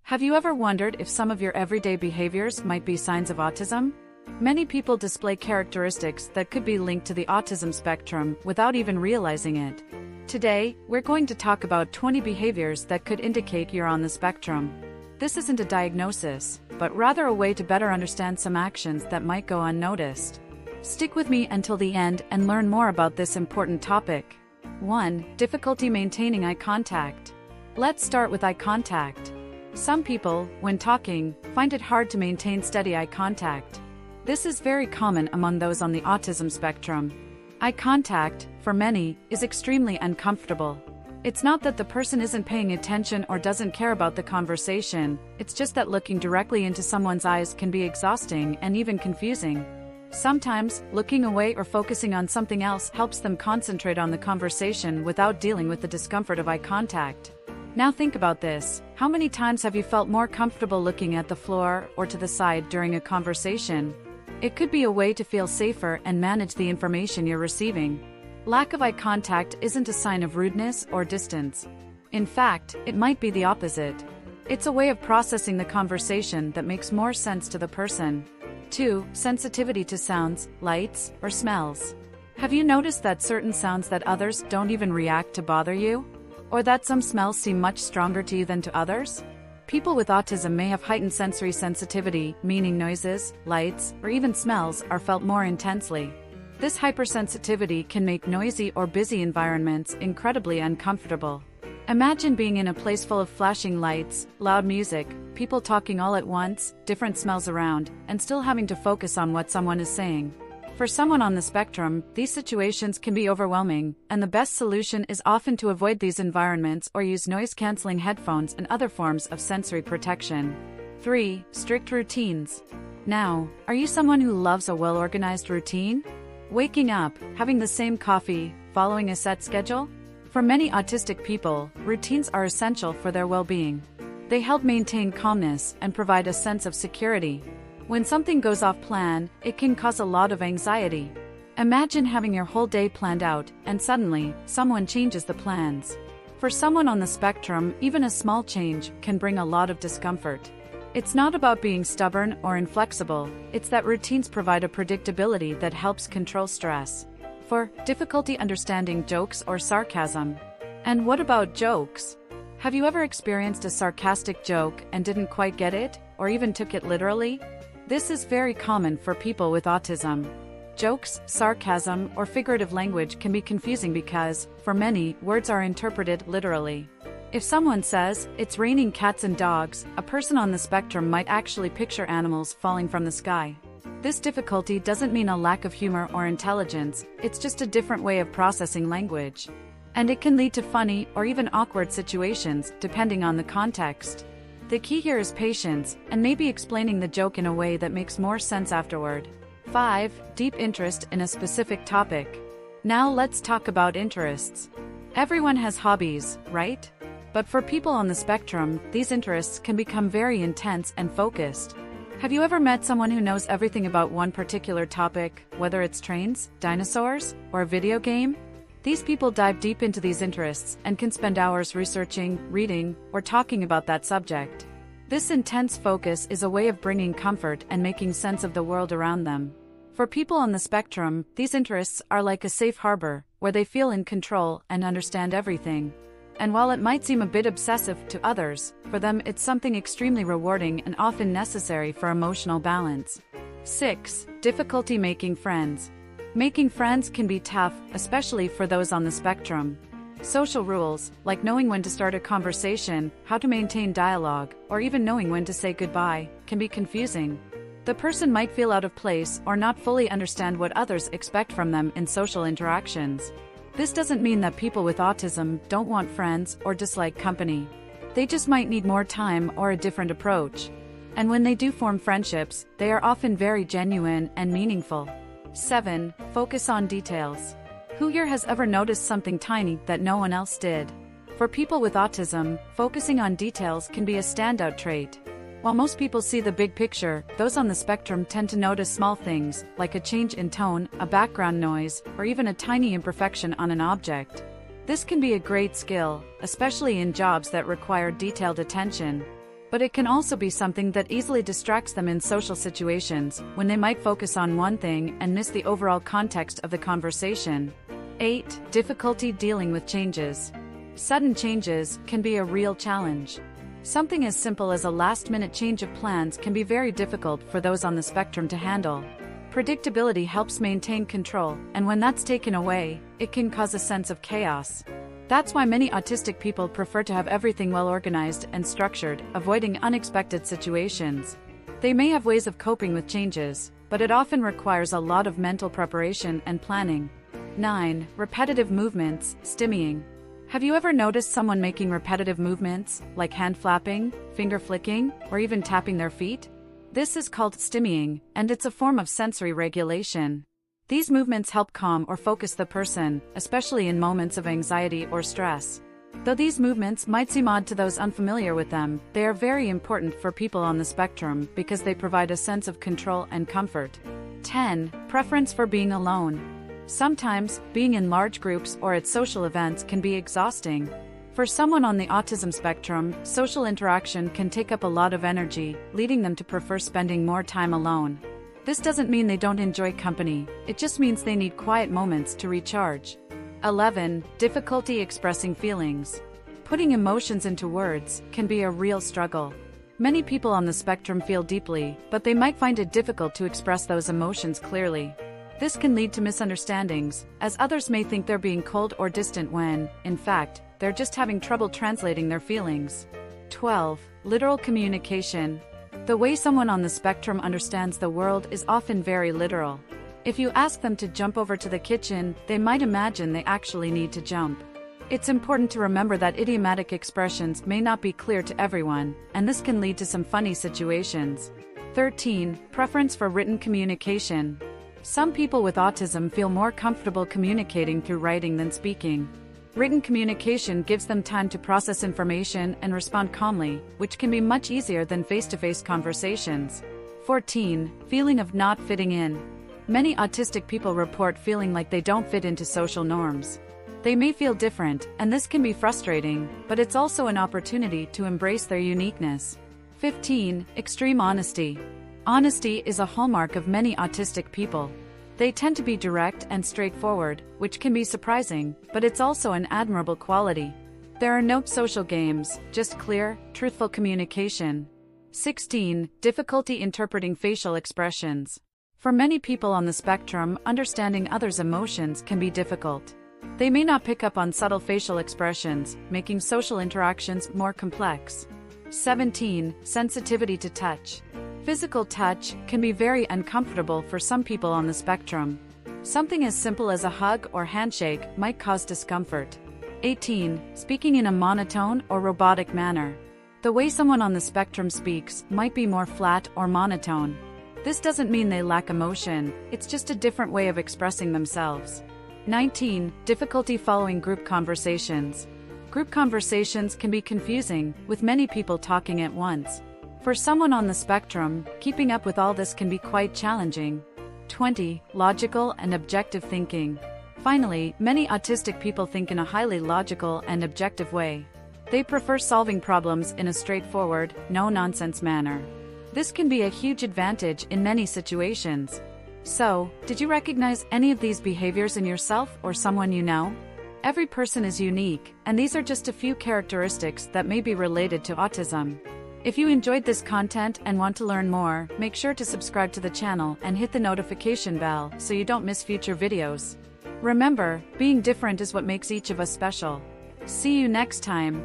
Have you ever wondered if some of your everyday behaviors might be signs of autism? Many people display characteristics that could be linked to the autism spectrum without even realizing it. Today, we're going to talk about 20 behaviors that could indicate you're on the spectrum. This isn't a diagnosis, but rather a way to better understand some actions that might go unnoticed. Stick with me until the end and learn more about this important topic. 1. Difficulty maintaining eye contact. Let's start with eye contact. Some people, when talking, find it hard to maintain steady eye contact. This is very common among those on the autism spectrum. Eye contact, for many, is extremely uncomfortable. It's not that the person isn't paying attention or doesn't care about the conversation, it's just that looking directly into someone's eyes can be exhausting and even confusing. Sometimes, looking away or focusing on something else helps them concentrate on the conversation without dealing with the discomfort of eye contact. Now think about this. How many times have you felt more comfortable looking at the floor or to the side during a conversation? It could be a way to feel safer and manage the information you're receiving. Lack of eye contact isn't a sign of rudeness or distance. In fact, it might be the opposite. It's a way of processing the conversation that makes more sense to the person. 2. Sensitivity to sounds, lights, or smells. Have you noticed that certain sounds that others don't even react to bother you? Or that some smells seem much stronger to you than to others? People with autism may have heightened sensory sensitivity, meaning noises, lights, or even smells are felt more intensely. This hypersensitivity can make noisy or busy environments incredibly uncomfortable. Imagine being in a place full of flashing lights, loud music, people talking all at once, different smells around, and still having to focus on what someone is saying. For someone on the spectrum, these situations can be overwhelming, and the best solution is often to avoid these environments or use noise-canceling headphones and other forms of sensory protection. 3. Strict routines. Now, are you someone who loves a well-organized routine? Waking up, having the same coffee, following a set schedule? For many autistic people, routines are essential for their well-being. They help maintain calmness and provide a sense of security. When something goes off plan, it can cause a lot of anxiety. Imagine having your whole day planned out, and suddenly, someone changes the plans. For someone on the spectrum, even a small change can bring a lot of discomfort. It's not about being stubborn or inflexible, it's that routines provide a predictability that helps control stress. 4. Difficulty understanding jokes or sarcasm. And what about jokes? Have you ever experienced a sarcastic joke and didn't quite get it, or even took it literally? This is very common for people with autism. Jokes, sarcasm, or figurative language can be confusing because, for many, words are interpreted literally. If someone says, "It's raining cats and dogs," a person on the spectrum might actually picture animals falling from the sky. This difficulty doesn't mean a lack of humor or intelligence, it's just a different way of processing language. And it can lead to funny or even awkward situations, depending on the context. The key here is patience, and maybe explaining the joke in a way that makes more sense afterward. 5. Deep interest in a specific topic. Now let's talk about interests. Everyone has hobbies, right? But for people on the spectrum, these interests can become very intense and focused. Have you ever met someone who knows everything about one particular topic, whether it's trains, dinosaurs, or a video game? These people dive deep into these interests and can spend hours researching, reading, or talking about that subject. This intense focus is a way of bringing comfort and making sense of the world around them. For people on the spectrum, these interests are like a safe harbor, where they feel in control and understand everything. And while it might seem a bit obsessive to others, for them it's something extremely rewarding and often necessary for emotional balance. 6. Difficulty making friends. Making friends can be tough, especially for those on the spectrum. Social rules, like knowing when to start a conversation, how to maintain dialogue, or even knowing when to say goodbye, can be confusing. The person might feel out of place or not fully understand what others expect from them in social interactions. This doesn't mean that people with autism don't want friends or dislike company. They just might need more time or a different approach. And when they do form friendships, they are often very genuine and meaningful. 7. Focus on details. Who here has ever noticed something tiny that no one else did? For people with autism, focusing on details can be a standout trait. While most people see the big picture, those on the spectrum tend to notice small things, like a change in tone, a background noise, or even a tiny imperfection on an object. This can be a great skill, especially in jobs that require detailed attention. But it can also be something that easily distracts them in social situations, when they might focus on one thing and miss the overall context of the conversation. 8. Difficulty dealing with changes. Sudden changes can be a real challenge. Something as simple as a last-minute change of plans can be very difficult for those on the spectrum to handle. Predictability helps maintain control, and when that's taken away, it can cause a sense of chaos. That's why many autistic people prefer to have everything well organized and structured, avoiding unexpected situations. They may have ways of coping with changes, but it often requires a lot of mental preparation and planning. 9. Repetitive movements, stimming. Have you ever noticed someone making repetitive movements, like hand flapping, finger flicking, or even tapping their feet? This is called stimming, and it's a form of sensory regulation. These movements help calm or focus the person, especially in moments of anxiety or stress. Though these movements might seem odd to those unfamiliar with them, they are very important for people on the spectrum because they provide a sense of control and comfort. 10. Preference for being alone. Sometimes, being in large groups or at social events can be exhausting. For someone on the autism spectrum, social interaction can take up a lot of energy, leading them to prefer spending more time alone. This doesn't mean they don't enjoy company, it just means they need quiet moments to recharge. 11. Difficulty expressing feelings. Putting emotions into words can be a real struggle. Many people on the spectrum feel deeply, but they might find it difficult to express those emotions clearly. This can lead to misunderstandings, as others may think they're being cold or distant when, in fact, they're just having trouble translating their feelings. 12. Literal communication. The way someone on the spectrum understands the world is often very literal. If you ask them to jump over to the kitchen, they might imagine they actually need to jump. It's important to remember that idiomatic expressions may not be clear to everyone, and this can lead to some funny situations. 13. Preference for written communication. Some people with autism feel more comfortable communicating through writing than speaking. Written communication gives them time to process information and respond calmly, which can be much easier than face-to-face conversations. 14. Feeling of not fitting in. Many autistic people report feeling like they don't fit into social norms. They may feel different, and this can be frustrating, but it's also an opportunity to embrace their uniqueness. 15. Extreme honesty. Honesty is a hallmark of many autistic people. They tend to be direct and straightforward, which can be surprising, but it's also an admirable quality. There are no social games, just clear, truthful communication. 16. Difficulty interpreting facial expressions. For many people on the spectrum, understanding others' emotions can be difficult. They may not pick up on subtle facial expressions, making social interactions more complex. 17. Sensitivity to touch. Physical touch can be very uncomfortable for some people on the spectrum. Something as simple as a hug or handshake might cause discomfort. 18. Speaking in a monotone or robotic manner. The way someone on the spectrum speaks might be more flat or monotone. This doesn't mean they lack emotion, it's just a different way of expressing themselves. 19. Difficulty following group conversations. Group conversations can be confusing, with many people talking at once. For someone on the spectrum, keeping up with all this can be quite challenging. 20. Logical and objective thinking. Finally, many autistic people think in a highly logical and objective way. They prefer solving problems in a straightforward, no-nonsense manner. This can be a huge advantage in many situations. So, did you recognize any of these behaviors in yourself or someone you know? Every person is unique, and these are just a few characteristics that may be related to autism. If you enjoyed this content and want to learn more, make sure to subscribe to the channel and hit the notification bell so you don't miss future videos. Remember, being different is what makes each of us special. See you next time.